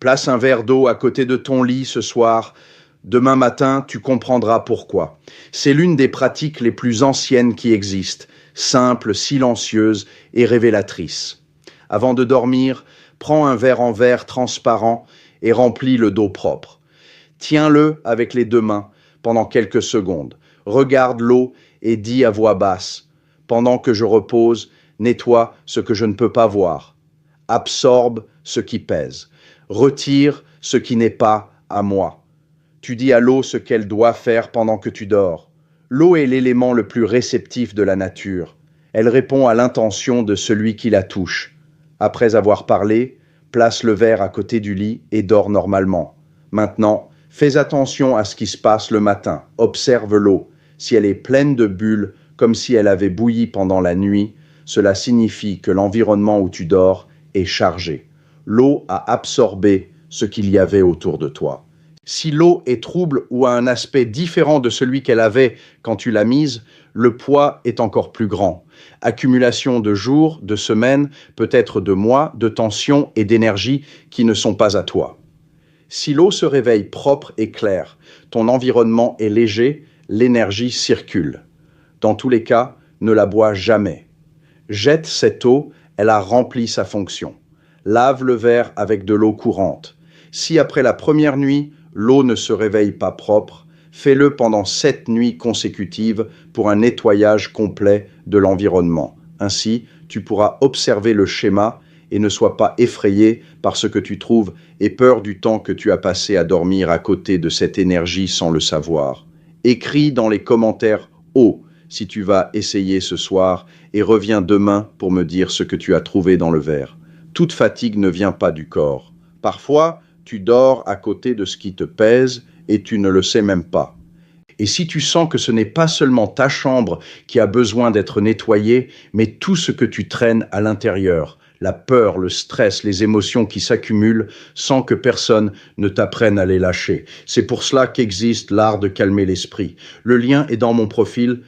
Place un verre d'eau à côté de ton lit ce soir. Demain matin, tu comprendras pourquoi. C'est l'une des pratiques les plus anciennes qui existent, simple, silencieuse et révélatrice. Avant de dormir, prends un verre en verre transparent et remplis-le d'eau propre. Tiens-le avec les deux mains pendant quelques secondes. Regarde l'eau et dis à voix basse: pendant que je repose, nettoie ce que je ne peux pas voir. Absorbe ce qui pèse. Retire ce qui n'est pas à moi. Tu dis à l'eau ce qu'elle doit faire pendant que tu dors. L'eau est l'élément le plus réceptif de la nature. Elle répond à l'intention de celui qui la touche. Après avoir parlé, place le verre à côté du lit et dors normalement. Maintenant, fais attention à ce qui se passe le matin. Observe l'eau. Si elle est pleine de bulles, comme si elle avait bouilli pendant la nuit, cela signifie que l'environnement où tu dors est chargé. L'eau a absorbé ce qu'il y avait autour de toi. Si l'eau est trouble ou a un aspect différent de celui qu'elle avait quand tu l'as mise, le poids est encore plus grand. Accumulation de jours, de semaines, peut-être de mois, de tensions et d'énergie qui ne sont pas à toi. Si l'eau se réveille propre et claire, ton environnement est léger, l'énergie circule. Dans tous les cas, ne la bois jamais. Jette cette eau, elle a rempli sa fonction. Lave le verre avec de l'eau courante. Si après la première nuit, l'eau ne se réveille pas propre, fais-le pendant 7 nuits consécutives pour un nettoyage complet de l'environnement. Ainsi, tu pourras observer le schéma et ne sois pas effrayé par ce que tu trouves et peur du temps que tu as passé à dormir à côté de cette énergie sans le savoir. Écris dans les commentaires « Oh » si tu vas essayer ce soir et reviens demain pour me dire ce que tu as trouvé dans le verre. Toute fatigue ne vient pas du corps. Parfois, tu dors à côté de ce qui te pèse et tu ne le sais même pas. Et si tu sens que ce n'est pas seulement ta chambre qui a besoin d'être nettoyée, mais tout ce que tu traînes à l'intérieur, la peur, le stress, les émotions qui s'accumulent sans que personne ne t'apprenne à les lâcher. C'est pour cela qu'existe l'art de calmer l'esprit. Le lien est dans mon profil.